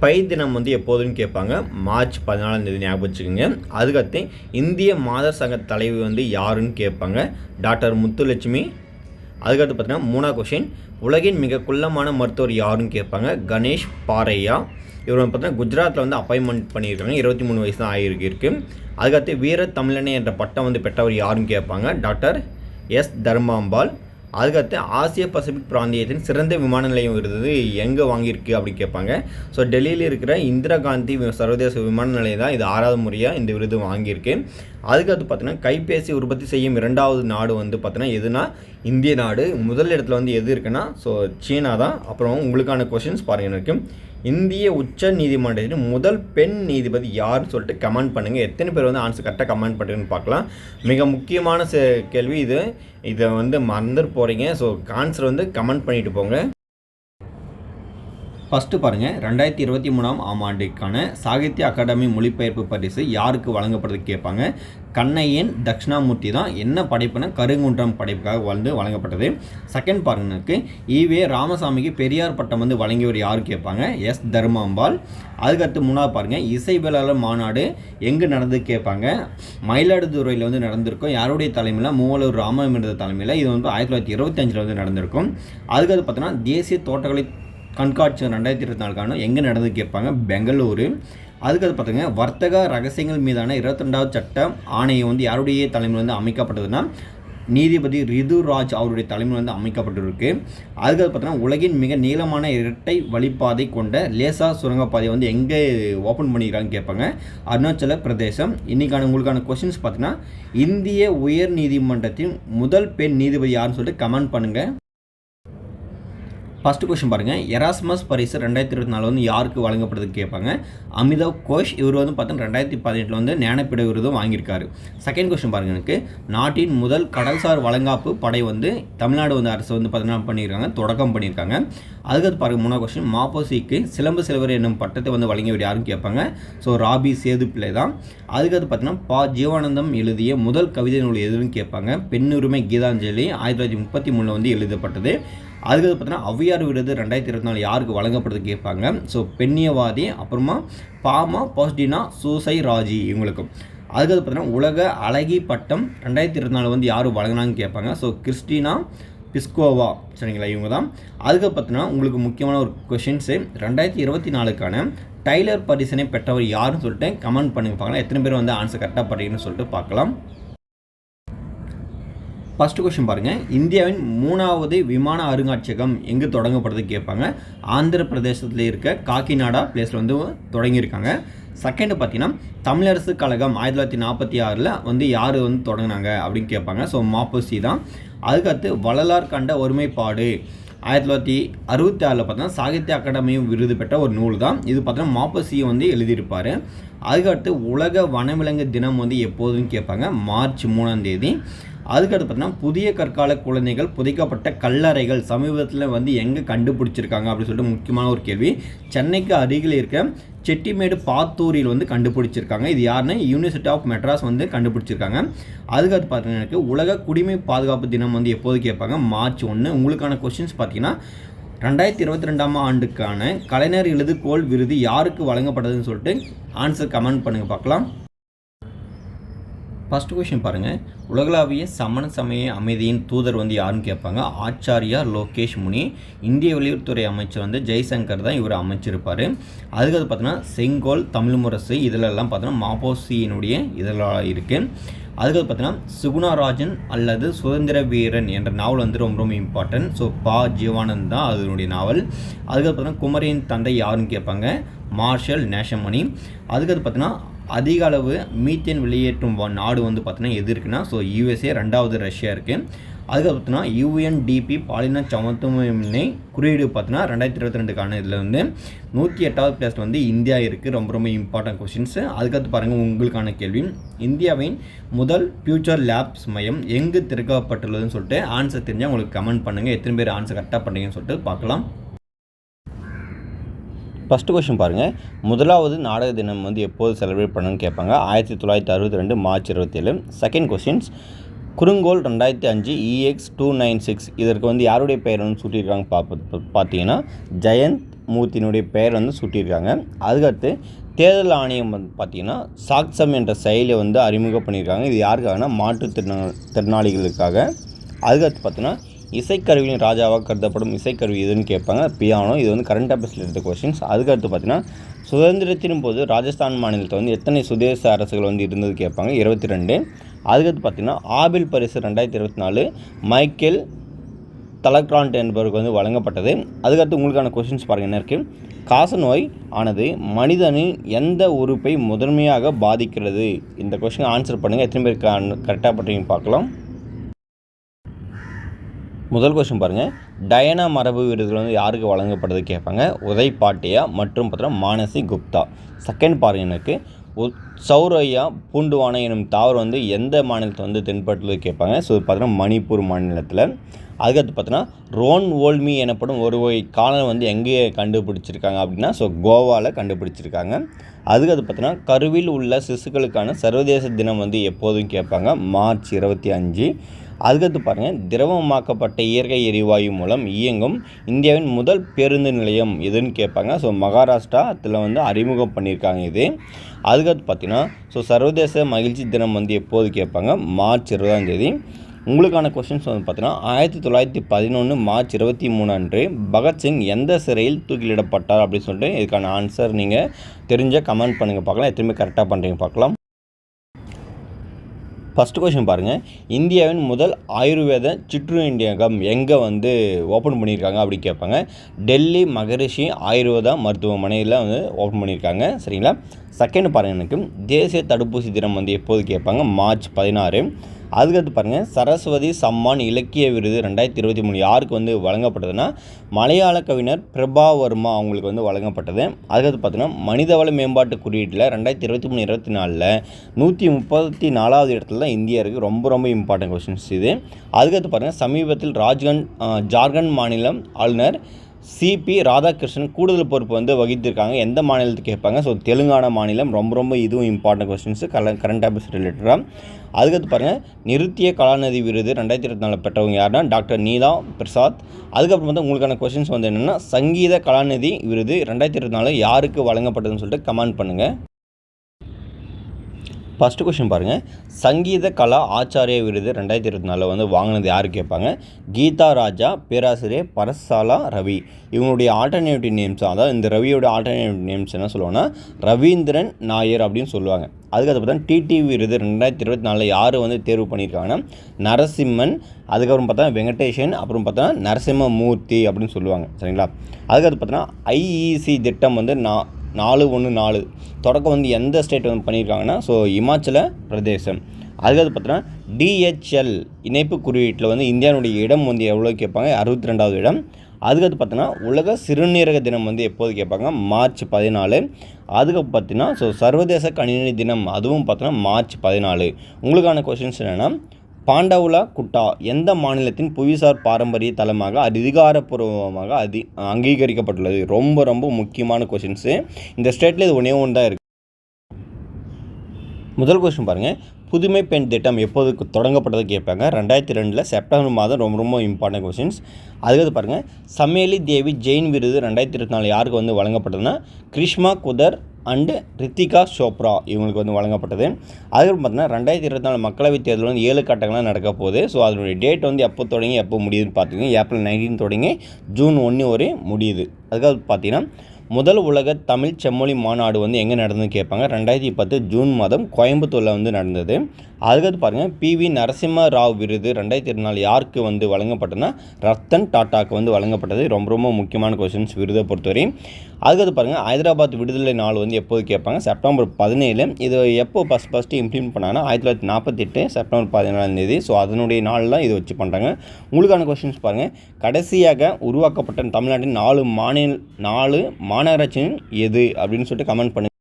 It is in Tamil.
பை தினம் வந்து எப்போதுன்னு கேட்பாங்க. மார்ச் 14ஆம் தேதி ஞாபகம் வச்சுக்கோங்க. அதுக்கடுத்து இந்திய மாதர் சங்க தலைவி வந்து யாருன்னு கேட்பாங்க. டாக்டர் முத்துலட்சுமி. அதுக்கடுத்து பார்த்தீங்கன்னா 3ஆவது கொஷின், உலகின் மிக குள்ளமான மருத்துவர் யாருன்னு கேட்பாங்க. கணேஷ் பாரையா. இவர் வந்து பார்த்தீங்கன்னா குஜராத்தில் வந்து அப்பாயின்மெண்ட் பண்ணியிருக்காங்க. 23 வயசு தான் ஆகியிருக்கு. அதுக்கடுத்து வீர தமிழனே என்ற பட்டம் வந்து பெற்றவர் யாருன்னு கேட்பாங்க. Doctor S Dharmambal. அதுக்கடுத்து ஆசிய பசிபிக் பிராந்தியத்தின் சிறந்த விமான நிலையம் விருது எங்கே வாங்கியிருக்கு அப்படின்னு கேட்பாங்க. ஸோ டெல்லியில் இருக்கிற இந்திரா காந்தி சர்வதேச விமான நிலையம் தான் இது 6வது முறையாக இந்த விருது வாங்கியிருக்கு. அதுக்கடுத்து பார்த்தீங்கன்னா கைபேசி உற்பத்தி செய்யும் 2வது நாடு வந்து பார்த்தீங்கன்னா எதுனா இந்திய நாடு. முதல் இடத்துல வந்து எது இருக்குன்னா ஸோ சீனா தான். அப்புறம் உங்களுக்கான கொஷின்ஸ் பாருங்கள் எனக்கு. இந்திய உச்ச நீதிமன்றத்தின் முதல் பெண் நீதிபதி யாருன்னு சொல்லிட்டு கமெண்ட் பண்ணுங்கள். எத்தனை பேர் வந்து ஆன்சர் கரெக்டாக கமெண்ட் பண்ணுறீங்கன்னு பார்க்கலாம். மிக முக்கியமான கேள்வி இது. இதை வந்து மறந்துட்டு போகிறீங்க. ஸோ ஆன்சர் வந்து கமெண்ட் பண்ணிட்டு போங்க. ஃபஸ்ட்டு பாருங்கள், 2023ஆம் ஆண்டுக்கான சாகித்ய அகாடமி மொழிபெயர்ப்பு பரிசு யாருக்கு வழங்கப்படுறது கேட்பாங்க. கண்ணையன் தட்சிணாமூர்த்தி தான். என்ன படைப்புனா கருங்குன்றம் படைப்புக்காக வந்து வழங்கப்பட்டது. செகண்ட் பாருங்களுக்கு ஈவே ராமசாமிக்கு பெரியார் பட்டம் வந்து வழங்கியவர் யாரு கேட்பாங்க. எஸ் தர்மாம்பாள். அதுக்கடுத்து 3வது பாருங்கள், இசைவேளாளர் மாநாடு எங்கே நடந்து கேட்பாங்க. மயிலாடுதுறையில் வந்து நடந்திருக்கும். யாருடைய தலைமையில்? மூவலூர் ராமமிர்த தலைமையில். இது வந்து 1925 வந்து நடந்திருக்கும். அதுக்கடுத்து பார்த்தோன்னா தேசிய தோட்டக்கலை கண்காட்சி 2024 எங்கே நடந்து கேட்பாங்க. பெங்களூரு. அதுக்கடுத்து பார்த்துங்க, வர்த்தக ரகசியங்கள் மீதான 22வது சட்ட ஆணையம் வந்து யாருடைய தலைமையில் வந்து அமைக்கப்பட்டதுன்னா நீதிபதி ரிதுராஜ் அவருடைய தலைமையில் வந்து அமைக்கப்பட்டிருக்கு. அதுக்கடுத்து பார்த்தீங்கன்னா உலகின் மிக நீளமான இரட்டை வழிப்பாதை கொண்ட லேசா சுரங்கப்பாதை வந்து எங்கே ஓப்பன் பண்ணியிருக்காங்கன்னு கேட்பாங்க. அருணாச்சல பிரதேசம். இன்றைக்கான உங்களுக்கான கொஸ்டின்ஸ் பார்த்தீங்கன்னா இந்திய உயர் நீதிமன்றத்தின் முதல் பெண் நீதிபதி யாருன்னு சொல்லிட்டு கமெண்ட் பண்ணுங்கள். ஃபஸ்ட்டு கொஸ்டின் பாருங்கள், எராஸ்மஸ் பரிசு 2024 வந்து யாருக்கு வழங்கப்படுதுன்னு கேட்பாங்க. அமிதாவ் கோஷ். இவர் வந்து பார்த்தீங்கன்னா 2018 வந்து ஞானப்பீட விருதும் வாங்கியிருக்காரு. செகண்ட் கொஸ்டின் பாருங்கள் எனக்கு, நாட்டின் முதல் கடல்சார் வழங்காப்பு படை வந்து தமிழ்நாடு வந்து அரசு வந்து பார்த்தீங்கன்னா பண்ணியிருக்காங்க, தொடக்கம் பண்ணியிருக்காங்க. அதுக்கடுத்து பாருங்கள் 3வது கொஸ்டின், மாப்போசிக்கு சிலம்பு சிலவர் என்னும் பட்டத்தை வந்து வழங்கியவர் யாருன்னு கேட்பாங்க. ஸோ ராபி சேதுப்பிள்ளை தான். அதுக்கடுத்து பார்த்தீங்கன்னா ஜீவானந்தம் எழுதிய முதல் கவிதை நூல் எதுன்னு கேட்பாங்க. பெண்ணுரிமை கீதாஞ்சலி 1933 வந்து எழுதப்பட்டது. அதுக்கு பார்த்தீங்கன்னா ஔவையார் விருது 2024 யாருக்கு வழங்கப்படுது கேட்பாங்க. ஸோ பெண்ணியவாதி. அப்புறமா பாமா பாஸ்டினா சூசை ராஜி இவங்களுக்கும். அதுக்கு பார்த்தீங்கன்னா உலக அழகி பட்டம் 2024 வந்து யார் வழங்கினான்னு கேட்பாங்க. So Kristina Piskova. சரிங்களா, இவங்க தான். அதுக்கு பார்த்தீங்கன்னா உங்களுக்கு முக்கியமான ஒரு கொஷின்ஸு, 2024க்கான டைலர் பரிசனை பெற்றவர் யாருன்னு சொல்லிட்டு கமெண்ட் பண்ணி பார்க்கலாம். எத்தனை பேர் வந்து ஆன்சர் கரெக்டாக பண்ணுறீங்கன்னு சொல்லிட்டு பார்க்கலாம். ஃபஸ்ட்டு கொஸ்டின் பாருங்கள், இந்தியாவின் 3வது விமான அருங்காட்சியகம் எங்கே தொடங்கப்படுறது கேட்பாங்க. ஆந்திர பிரதேசத்தில் இருக்க காக்கிநாடா பிளேஸில் வந்து தொடங்கியிருக்காங்க. செகண்டு பார்த்தீங்கன்னா தமிழரசு கழகம் 1946 வந்து யார் வந்து தொடங்கினாங்க அப்படின்னு கேட்பாங்க. ஸோ மாப்போசி தான். அதுக்கடுத்து வள்ளலார் கண்ட ஒருமைப்பாடு 1966 பார்த்தீங்கன்னா சாகித்ய அகாடமி விருது பெற்ற ஒரு நூல் தான். இது பார்த்தீங்கன்னா மாப்போசியை வந்து எழுதியிருப்பார். அதுக்கடுத்து உலக வனவிலங்கு தினம் வந்து எப்போதுன்னு கேட்பாங்க. மார்ச் 3ஆம் தேதி. அதுக்கடுத்து பார்த்தீங்கன்னா புதிய கற்கால குழந்தைகள் புதைக்கப்பட்ட கல்லறைகள் சமீபத்தில் வந்து எங்கே கண்டுபிடிச்சிருக்காங்க அப்படின்னு சொல்லிட்டு முக்கியமான ஒரு கேள்வி. சென்னைக்கு அருகில் இருக்க செட்டிமேடு பாத்தூரில் வந்து கண்டுபிடிச்சிருக்காங்க. இது யாருன்னா யூனிவர்சிட்டி ஆஃப் மெட்ராஸ் வந்து கண்டுபிடிச்சிருக்காங்க. அதுக்கடுத்து பார்த்தீங்கன்னா உலக குடிமை பாதுகாப்பு தினம் வந்து எப்போது கேட்பாங்க. மார்ச் 1. உங்களுக்கான கொஸ்டின்ஸ் பார்த்தீங்கன்னா 2022ஆம் ஆண்டுக்கான கலைஞர் எழுதுகோள் விருது யாருக்கு வழங்கப்பட்டதுன்னு சொல்லிட்டு ஆன்சர் கமெண்ட் பண்ணுங்கள் பார்க்கலாம். ஃபஸ்ட்டு கொஸ்டின் பாருங்கள், உலகளாவிய சமண சமய அமைதியின் தூதர் வந்து யாருன்னு கேட்பாங்க. ஆச்சாரியா லோகேஷ் முனி. இந்திய வெளியுறவுத்துறை அமைச்சர் வந்து ஜெய்சங்கர் தான் இவர் அமைச்சிருப்பார். அதுக்கு பார்த்தீங்கன்னா செங்கோல் தமிழ் முரசு இதிலெல்லாம் பார்த்தீங்கன்னா மாப்போசியினுடைய இதெல்லாம் இருக்குது. அதுக்கு பார்த்தீங்கன்னா சுகுணராஜன் அல்லது சுதந்திர வீரன் என்ற நாவல் வந்து ரொம்ப ரொம்ப இம்பார்ட்டன்ட். ஸோ ஜீவானந்த் தான் அதனுடைய நாவல். அதுக்கு பார்த்தீங்கன்னா குமரியின் தந்தை யாருன்னு கேட்பாங்க. மார்ஷல் நேஷமணி. அதுக்கு பார்த்தீங்கன்னா அதிக அளவு மீத்தேன் வெளியேற்றும் நாடு வந்து பார்த்தீங்கன்னா எது இருக்குன்னா ஸோ யூஎஸ்ஏ, 2வது ரஷ்யா இருக்குது. அதுக்கு பார்த்தீங்கன்னா யூஎன்டிபி பாலின சமத்துவமின்மை குறியீடு பார்த்தீங்கன்னா 2022க்கான இதில் வந்து 108வது பிளேஸில் வந்து இந்தியா இருக்குது. ரொம்ப ரொம்ப இம்பார்ட்டன்ட் கொஸ்டின்ஸு. அதுக்கடுத்து பாருங்கள் உங்களுக்கான கேள்வி, இந்தியாவின் முதல் ஃபியூச்சர் லேப்ஸ் மையம் எங்கு திறக்கப்பட்டுள்ளதுன்னு சொல்லிட்டு ஆன்சர் தெரிஞ்சால் உங்களுக்கு கமெண்ட் பண்ணுங்கள். எத்தனை பேர் ஆன்சர் கரெக்டாக பண்ணுறீங்கன்னு சொல்லிட்டு பார்க்கலாம். ஃபஸ்ட்டு கொஸ்டின் பாருங்கள், முதலாவது நாடக தினம் வந்து எப்போது செலிப்ரேட் பண்ணணும்னு கேட்பாங்க. 1962 மார்ச் 27. செகண்ட் கொஸ்டின்ஸ், குறுங்கோல் 2005 EX296 இதற்கு வந்து யாருடைய பெயர் வந்து சூட்டியிருக்காங்க பார்த்தீங்கன்னா ஜெயந்த் மூர்த்தியினுடைய பெயர் வந்து சூட்டியிருக்காங்க. அதுக்கடுத்து தேர்தல் ஆணையம் வந்து பார்த்திங்கன்னா சாக்சம் என்ற செயலை வந்து அறிமுகம் பண்ணியிருக்காங்க. இது யாருக்காகனா மாற்றுத்திறனாளிகளுக்காக. அதுக்கடுத்து பார்த்தீங்கன்னா இசைக்கருவியின் ராஜாவாக கருதப்படும் இசைக்கருவி எதுன்னு கேட்பாங்க. பியானோ. இது வந்து கரண்ட் அஃபேர்ஸில் எடுத்த கொஸ்டின்ஸ். அதுக்கடுத்து பார்த்தீங்கன்னா சுதந்திரத்தின் போது ராஜஸ்தான் மாநிலத்தில் வந்து எத்தனை சுதேச அரசுகள் வந்து இருந்தது கேட்பாங்க. 22. அதுக்கடுத்து பார்த்தீங்கன்னா ஆபிள் பரிசு 2024 மைக்கேல் தலக்ராண்ட் என்பவருக்கு வந்து வழங்கப்பட்டது. அதுக்கடுத்து உங்களுக்கான கொஸ்டின்ஸ் பாருங்கள் என்ன இருக்குது. காசநோய் ஆனது மனிதனின் எந்த உறுப்பை முதன்மையாக பாதிக்கிறது? இந்த கொஸ்டின் ஆன்சர் பண்ணுங்கள். எத்தனை பேர் கரெக்டாக பண்ணுறீங்க பார்க்கலாம். முதல் கொஸ்டின் பாருங்கள். டயனா மரபு விருதுகள் வந்து யாருக்கு வழங்கப்படுது கேட்பாங்க. உதய் பாட்டியா மற்றும் பார்த்தீங்கன்னா மானசி குப்தா. செகண்ட் பாருங்கள் எனக்கு சௌரையா பூண்டுவானை எனும் தாவரம் வந்து எந்த மாநிலத்தில் வந்து தென்பட்டுள்ளது கேட்பாங்க. ஸோ பார்த்தீங்கன்னா மணிப்பூர் மாநிலத்தில். அதுக்கடுத்து பார்த்தீங்கன்னா ரோன் ஓல்மி எனப்படும் ஒரு வகை காளான் வந்து எங்கே கண்டுபிடிச்சிருக்காங்க அப்படின்னா கோவாவில் கண்டுபிடிச்சிருக்காங்க. அதுக்கடுத்து பார்த்தீங்கன்னா கருவில் உள்ள சிசுக்களுக்கான சர்வதேச தினம் வந்து எப்போதும் கேட்பாங்க. மார்ச் 25. அதுக்கடுத்து பாருங்கள். திரவமாக்கப்பட்ட இயற்கை எரிவாயு மூலம் இயங்கும் இந்தியாவின் முதல் பேருந்து நிலையம் எதுன்னு கேட்பாங்க. மகாராஷ்டிரா அதில் வந்து அறிமுகம் பண்ணியிருக்காங்க இது. அதுக்கடுத்து பார்த்தீங்கன்னா சர்வதேச மகிழ்ச்சி தினம் வந்து எப்போது கேட்பாங்க. மார்ச் 20ஆம். உங்களுக்கான கொஸ்டின்ஸ் வந்து பார்த்தீங்கன்னா 1911 மார்ச் 23 அன்று பகத்சிங் எந்த சிறையில் தூக்கிலிடப்பட்டார் அப்படின்னு சொல்லிட்டு இதுக்கான ஆன்சர் நீங்கள் தெரிஞ்ச கமெண்ட் பண்ணுங்கள் பார்க்கலாம். எத்தனையுமே கரெக்டாக பண்ணுறீங்க பார்க்கலாம். ஃபஸ்ட்டு கொஸ்டின் பாருங்கள். இந்தியாவின் முதல் ஆயுர்வேத சிற்றுண்டியகம் எங்கே வந்து ஓப்பன் பண்ணியிருக்காங்க அப்படி கேட்பாங்க. டெல்லி மகரிஷி ஆயுர்வேதா மருத்துவமனையில் வந்து ஓப்பன் பண்ணியிருக்காங்க. சரிங்களா. செகண்ட் பாருங்கள் எனக்கு தேசிய தடுப்பூசி தினம் வந்து எப்போது கேட்பாங்க. மார்ச் 16. அதுக்கடுத்து பாருங்கள். சரஸ்வதி சம்மான் இலக்கிய விருது 2023 யாருக்கு வந்து வழங்கப்பட்டதுன்னா மலையாள கவிஞர் பிரபாவர்மா அவங்களுக்கு வந்து வழங்கப்பட்டது. அதுக்கடுத்து பார்த்தீங்கன்னா மனிதவள மேம்பாட்டு குறியீட்டில் 2023-24 134வது இடத்துல தான் இந்தியா இருக்குது. ரொம்ப ரொம்ப இம்பார்ட்டன்ட் கொஸ்டின்ஸ் இது. அதுக்கடுத்து பாருங்கள். சமீபத்தில் ஜார்க்கண்ட் மாநிலம் ஆளுநர் சிபி ராதாகிருஷ்ணன் கூடுதல் பொறுப்பு வந்து வகித்திருக்காங்க. எந்த மாநிலத்துக்கு கேட்பாங்க. தெலுங்கானா மாநிலம். ரொம்ப இதுவும் இம்பார்ட்டன்ட் கொஸ்டின்ஸு கரண்ட் அஃபேர்ஸ் ரிலேட்டடாக. அதுக்கடுத்து பாருங்கள். நிருத்திய கலாநிதி விருது 2024 பெற்றவங்க யாருன்னா டாக்டர் நீதா பிரசாத். அதுக்கப்புறம் வந்து உங்களுக்கான கொஸ்டின்ஸ் வந்து என்னென்னா சங்கீத கலாநிதி விருது 2024 யாருக்கு வழங்கப்பட்டதுன்னு சொல்லிட்டு கமெண்ட் பண்ணுங்கள். ஃபஸ்ட்டு கொஸ்டின் பாருங்கள். சங்கீத கலா ஆச்சாரிய விருது 2024 வந்து வாங்கினது யார் கேட்பாங்க. கீதா ராஜா, பேராசிரியர் பரசாலா ரவி. இவங்களுடைய ஆல்டர்னேட்டிவ் நேம்ஸ், அதாவது இந்த ரவியோட ஆல்டர்னேட்டிவ் நேம்ஸ் என்ன சொல்லுவாங்கன்னா ரவீந்திரன் நாயர் அப்படின்னு சொல்லுவாங்க. அதுக்கப்புறம் பார்த்தா டிடி விருது 2024 யார் வந்து தேர்வு பண்ணியிருக்காங்கன்னா நரசிம்மன். அதுக்கப்புறம் பார்த்தா வெங்கடேஷன். அப்புறம் பார்த்தா நரசிம்ம மூர்த்தி அப்படின்னு சொல்லுவாங்க. சரிங்களா. அதுக்கப்புறம் பார்த்தோன்னா ஐஇசி திட்டம் வந்து 414 தொடக்கம் வந்து எந்த ஸ்டேட் வந்து பண்ணியிருக்காங்கன்னா இமாச்சல பிரதேசம். அதுக்கடுத்து பார்த்தோன்னா டிஹெச்எல் இணைப்பு குறியீட்டில் வந்து இந்தியாவுடைய இடம் வந்து எவ்வளோ கேட்பாங்க. 62வது இடம். அதுக்கடுத்து பார்த்தோன்னா உலக சிறுநீரக தினம் வந்து எப்போது கேட்பாங்க. மார்ச் 14. அதுக்கப்புறம் பார்த்தீங்கன்னா சர்வதேச கணினி தினம் அதுவும் பார்த்தோன்னா மார்ச் 14. உங்களுக்கான கொஸ்டின்ஸ் என்னென்னா பாண்டவுலா குட்டா எந்த மாநிலத்தின் புவிசார் பாரம்பரிய தலமாக அதிகாரப்பூர்வமாக அங்கீகரிக்கப்பட்டுள்ளது. ரொம்ப முக்கியமான கொஸ்டின்ஸு. இந்த ஸ்டேட்டில் இது ஒன்றே தான் இருக்குது. முதல் கொஸ்டின் பாருங்கள். புதுமை பெண் திட்டம் எப்போது தொடங்கப்பட்டது கேட்பாங்க. 2002 செப்டம்பர் மாதம். ரொம்ப இம்பார்ட்டன்ட் கொஸ்டின்ஸ். அதுக்கடுத்து பாருங்கள். சமேலி தேவி ஜெயின் விருது 2024 யாருக்கு வந்து வழங்கப்பட்டதுன்னா கிருஷ்மா குதர் அண்டு ரித்திகா சோப்ரா இவங்களுக்கு வந்து வழங்கப்பட்டது. அதுக்கப்புறம் பார்த்தீங்கன்னா 2024 மக்களவைத் தேர்தல் வந்து 7 கட்டங்களாக நடக்க போகுது. அதனுடைய டேட் வந்து எப்போ தொடங்கி எப்போ முடியுதுன்னு பார்த்தீங்கன்னா ஏப்ரல் 19 தொடங்கி ஜூன் 1 வரை முடியுது. அதுக்கப்புறம் பார்த்தீங்கன்னா முதல் உலக தமிழ் செம்மொழி மாநாடு வந்து எங்கே நடந்ததுன்னு கேட்பாங்க. 2010 ஜூன் மாதம் கோயம்புத்தூரில் வந்து நடந்தது. அதுக்கடுத்து பாருங்கள். PV நரசிம்ம ராவ் விருது 2024 யாருக்கு வந்து வழங்கப்பட்டதுன்னா ரத்தன் டாட்டாக்கு வந்து வழங்கப்பட்டது. ரொம்ப முக்கியமான கொஸ்டின்ஸ் விருதை பொறுத்தவரை. அதுக்கடுத்து பாருங்கள். ஹைதராபாத் விடுதலை நாள் வந்து எப்போது கேட்பாங்க. செப்டம்பர் 17. இது எப்போ ஃபஸ்ட்டு இம்ப்ளிமெண்ட் பண்ணாங்கன்னா 1948 செப்டம்பர் 17. அதனுடைய நாள் தான் இது வச்சு பண்ணுறாங்க. உங்களுக்கான கொஸ்டின்ஸ் பாருங்கள். கடைசியாக உருவாக்கப்பட்ட தமிழ்நாட்டின் 4 மாநகராட்சியின் எது அப்படின்னு சொல்லிட்டு கமெண்ட் பண்ணுங்கள்.